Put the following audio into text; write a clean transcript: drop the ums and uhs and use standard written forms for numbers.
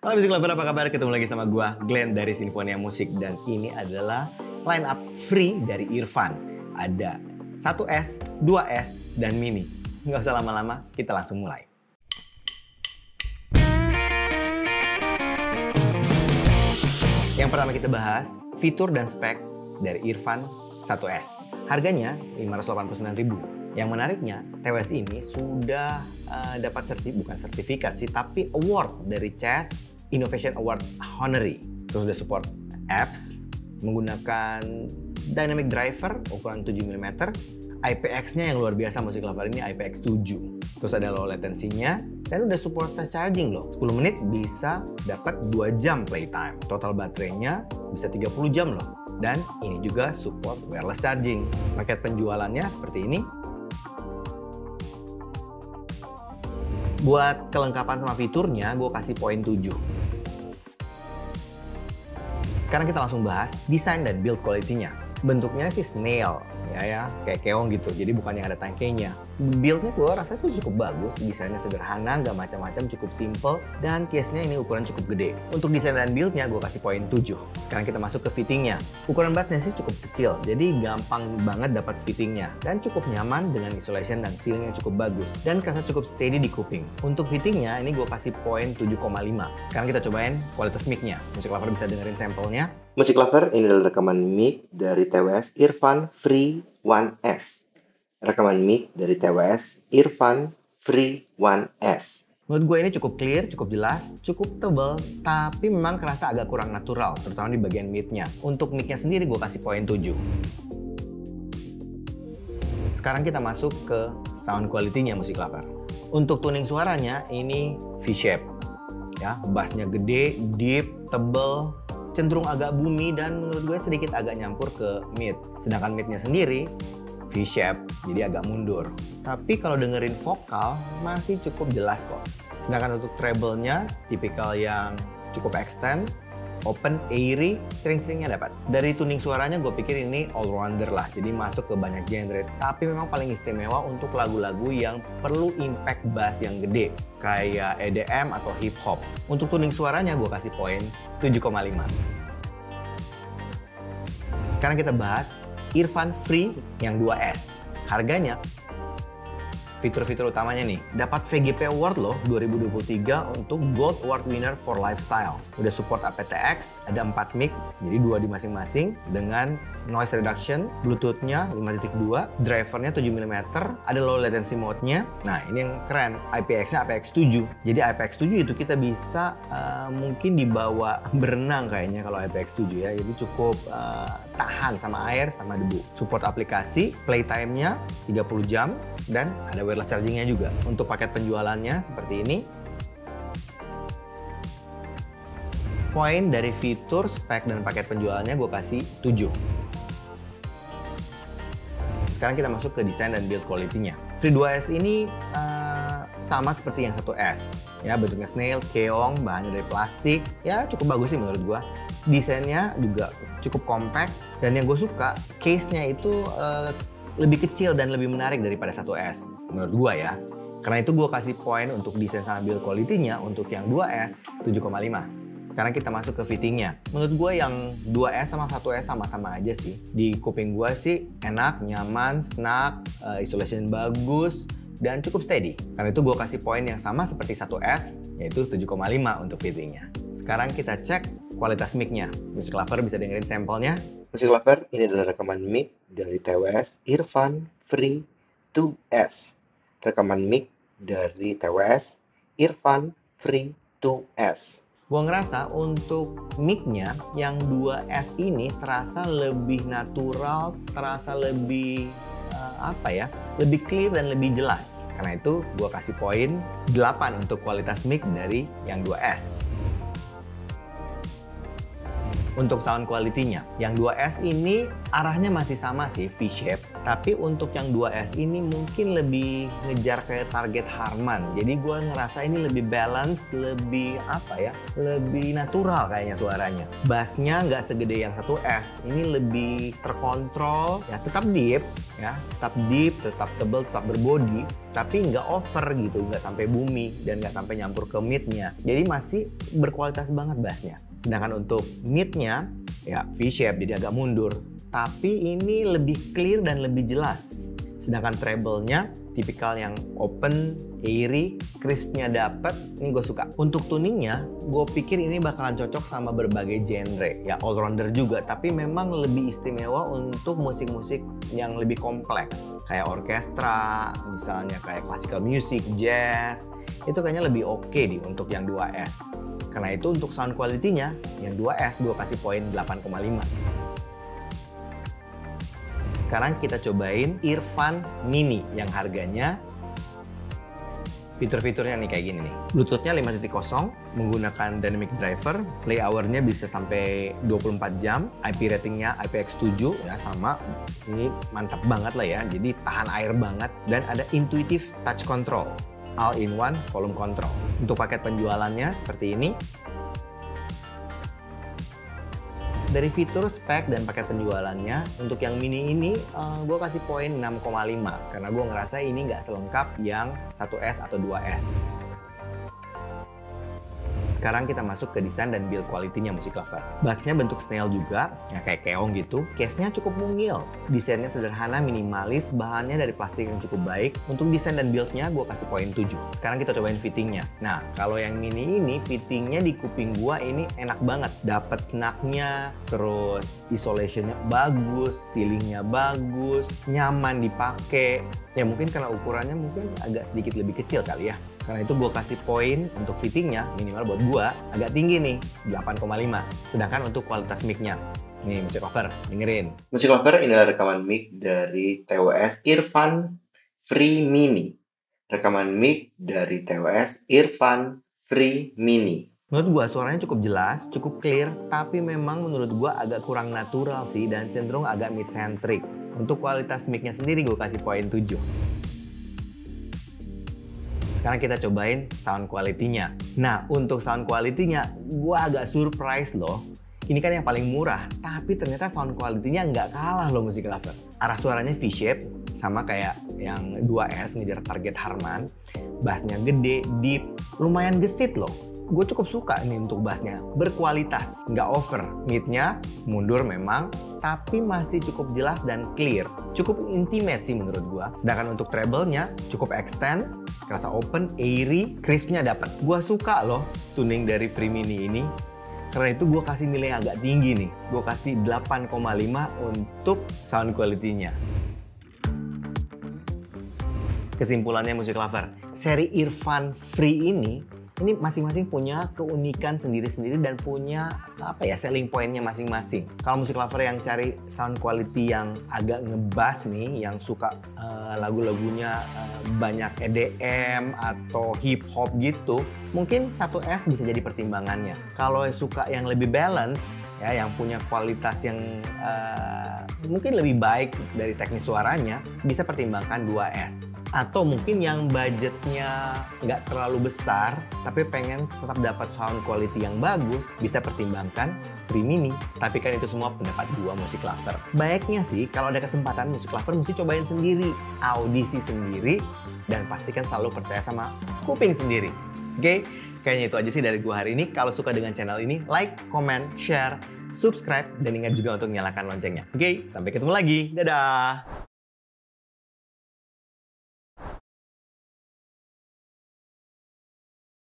Halo Music Lover, apa kabar? Ketemu lagi sama gua, Glenn dari Sinfonia Musik. Dan ini adalah line up free dari Irfan. Ada 1S, 2S, dan Mini. Nggak usah lama-lama, kita langsung mulai. Yang pertama kita bahas, fitur dan spek dari Irfan 1S. Harganya 589.000. Yang menariknya, TWS ini sudah dapat bukan sertifikat sih, tapi award dari CES Innovation Award Honorary. Terus udah support apps, menggunakan dynamic driver ukuran 7mm, IPX-nya yang luar biasa Music Lover ini IPX7. Terus ada low latency-nya, dan udah support fast charging loh. 10 menit bisa dapat 2 jam playtime. Total baterainya bisa 30 jam loh. Dan ini juga support wireless charging. Paket penjualannya seperti ini. Buat kelengkapan sama fiturnya, gue kasih poin 7. Sekarang kita langsung bahas desain dan build quality-nya. Bentuknya sih snail, ya kayak keong gitu, jadi bukan yang ada tangkainya. Build-nya gue rasa tuh cukup bagus, desainnya sederhana, nggak macam-macam, cukup simple, dan case-nya ini ukuran cukup gede. Untuk desain dan build-nya gue kasih poin 7. Sekarang kita masuk ke fitting-nya. Ukuran bassnya sih cukup kecil, jadi gampang banget dapat fitting-nya, dan cukup nyaman dengan isolation dan seal-nya cukup bagus, dan kerasa cukup steady di kuping. Untuk fitting-nya ini gue kasih poin 7,5. Sekarang kita cobain kualitas mic-nya. Music Lover bisa dengerin sampelnya. Music Lover, ini adalah rekaman mic dari TWS Irfan Free 1S. Rekaman mic dari TWS Irfan Free 1S. Menurut gue ini cukup clear, cukup jelas, cukup tebal, tapi memang kerasa agak kurang natural, terutama di bagian mid-nya. Untuk mic-nya sendiri gue kasih poin 7. Sekarang kita masuk ke sound quality-nya Music Lover. Untuk tuning suaranya ini V-shape. Ya, bassnya gede, deep, tebal, cenderung agak boomy, dan menurut gue sedikit agak nyampur ke mid. Sedangkan mid-nya sendiri V-shape, jadi agak mundur. Tapi kalau dengerin vokal masih cukup jelas kok. Sedangkan untuk treble-nya tipikal yang cukup extend, open, airy, sering-seringnya dapat. Dari tuning suaranya gue pikir ini all-rounder lah, jadi masuk ke banyak genre. Tapi memang paling istimewa untuk lagu-lagu yang perlu impact bass yang gede, kayak EDM atau hip hop. Untuk tuning suaranya gue kasih poin 7,5. Sekarang kita bahas Irfan Free yang 2S. Harganya, fitur-fitur utamanya nih, dapat VGP Award loh 2023 untuk Gold Award Winner for Lifestyle. Udah support aptX, ada 4 mic, jadi 2 di masing-masing, dengan noise reduction, Bluetooth-nya 5.2, drivernya 7mm, ada low latency mode-nya. Nah, ini yang keren, IPX-nya IPX7. Jadi IPX7 itu kita bisa mungkin dibawa berenang kayaknya kalau IPX7 ya. Jadi cukup tahan sama air, sama debu. Support aplikasi, playtime-nya 30 jam, dan ada wireless charging-nya juga. Untuk paket penjualannya seperti ini. Poin dari fitur, spek, dan paket penjualannya gue kasih 7. Sekarang kita masuk ke desain dan build quality-nya. Free 2S ini sama seperti yang 1S. Ya, bentuknya snail, keong, bahannya dari plastik. Ya, cukup bagus sih menurut gua. Desainnya juga cukup compact, dan yang gue suka, case-nya itu lebih kecil dan lebih menarik daripada 1S menurut gua ya. Karena itu gua kasih poin untuk desain sama build quality-nya untuk yang 2S 7,5. Sekarang kita masuk ke fittingnya. Menurut gue yang 2S sama 1S sama-sama aja sih. Di kuping gue sih enak, nyaman, snug, isolation bagus, dan cukup steady. Karena itu gue kasih poin yang sama seperti 1S, yaitu 7,5 untuk fittingnya. Sekarang kita cek kualitas mic-nya. Music Lover bisa dengerin sampelnya. Music Lover, ini adalah rekaman mic dari TWS Irfan Free 2S. Rekaman mic dari TWS Irfan Free 2S. Gue ngerasa untuk mic-nya yang 2S ini terasa lebih natural, terasa lebih lebih clear dan lebih jelas. Karena itu gue kasih poin 8 untuk kualitas mic dari yang 2S. Untuk sound quality-nya, yang 2S ini arahnya masih sama sih, V-shape. Tapi untuk yang 2S ini mungkin lebih ngejar kayak target Harman. Jadi gue ngerasa ini lebih balance, lebih apa ya, lebih natural kayaknya suaranya. Bassnya nggak segede yang 1S, ini lebih terkontrol, ya tetap deep, tetap tebal, tetap berbody, tapi nggak over gitu, nggak sampai boomy dan nggak sampai nyampur ke midnya. Jadi masih berkualitas banget bassnya. Sedangkan untuk midnya ya V-shape, jadi agak mundur, tapi ini lebih clear dan lebih jelas. Sedangkan treble-nya tipikal yang open, airy, crispnya dapet, ini gue suka. Untuk tuningnya, gue pikir ini bakalan cocok sama berbagai genre, ya all-rounder juga, tapi memang lebih istimewa untuk musik-musik yang lebih kompleks, kayak orkestra, misalnya kayak classical music, jazz, itu kayaknya lebih oke nih untuk yang 2S. Karena itu untuk sound quality-nya, yang 2S gue kasih poin 8,5. Sekarang kita cobain Earfun Mini yang harganya, fitur-fiturnya nih kayak gini nih. Bluetooth-nya 5.0, menggunakan dynamic driver, play hour-nya bisa sampai 24 jam, IP ratingnya IPX7 ya sama. Ini mantap banget lah ya, jadi tahan air banget, dan ada intuitive touch control, all-in-one volume control. Untuk paket penjualannya seperti ini. Dari fitur, spek, dan paket penjualannya, untuk yang mini ini gue kasih poin 6,5 karena gue ngerasa ini nggak selengkap yang 1S atau 2S. Sekarang kita masuk ke desain dan build quality-nya Music Lover. Bassnya bentuk snail juga, ya kayak keong gitu. Case-nya cukup mungil. Desainnya sederhana, minimalis, bahannya dari plastik yang cukup baik. Untuk desain dan build-nya gue kasih poin 7. Sekarang kita cobain fitting-nya. Nah, kalau yang mini ini, fitting-nya di kuping gue ini enak banget. Dapat snug-nya, terus isolation-nya bagus, ceiling-nya bagus, nyaman dipakai. Ya mungkin karena ukurannya mungkin agak sedikit lebih kecil kali ya. Karena itu gue kasih poin untuk fittingnya minimal buat gue agak tinggi nih, 8,5. Sedangkan untuk kualitas mic-nya, nih Music Lover, dengerin. Music Lover, inilah rekaman mic dari TWS Earfun Free Mini. Rekaman mic dari TWS Earfun Free Mini. Menurut gue suaranya cukup jelas, cukup clear, tapi memang menurut gue agak kurang natural sih dan cenderung agak mid-centric. Untuk kualitas mic-nya sendiri gue kasih poin 7. Sekarang kita cobain sound quality-nya. Nah, untuk sound quality-nya, gue agak surprise loh. Ini kan yang paling murah, tapi ternyata sound quality-nya nggak kalah loh Music Lover. Arah suaranya V-shape, sama kayak yang 2S ngejar target Harman. Bassnya gede, deep, lumayan gesit loh. Gue cukup suka nih untuk bassnya, berkualitas, nggak over. Mid-nya mundur memang, tapi masih cukup jelas dan clear. Cukup intimate sih menurut gue. Sedangkan untuk treble-nya cukup extend, kerasa open, airy, crispnya dapat. Gue suka loh tuning dari Free Mini ini. Karena itu gue kasih nilai yang agak tinggi nih. Gue kasih 8,5 untuk sound quality-nya. Kesimpulannya Music Lover, seri Earfun Free ini masing-masing punya keunikan sendiri-sendiri dan punya selling point-nya masing-masing. Kalau Music Lover yang cari sound quality yang agak ngebass nih, yang suka lagu-lagunya banyak EDM atau hip hop gitu, mungkin 1S bisa jadi pertimbangannya. Kalau suka yang lebih balance, ya yang punya kualitas yang mungkin lebih baik dari teknis suaranya, bisa pertimbangkan 2S. Atau mungkin yang budgetnya nggak terlalu besar, tapi pengen tetap dapat sound quality yang bagus, bisa pertimbangkan Free Mini. Tapi kan itu semua pendapat gua Music Lover. Baiknya sih, kalau ada kesempatan Music Lover mesti cobain sendiri, audisi sendiri, dan pastikan selalu percaya sama kuping sendiri. Oke? Kayaknya itu aja sih dari gua hari ini. Kalau suka dengan channel ini, like, comment, share, subscribe, dan ingat juga untuk nyalakan loncengnya. Oke? Sampai ketemu lagi. Dadah!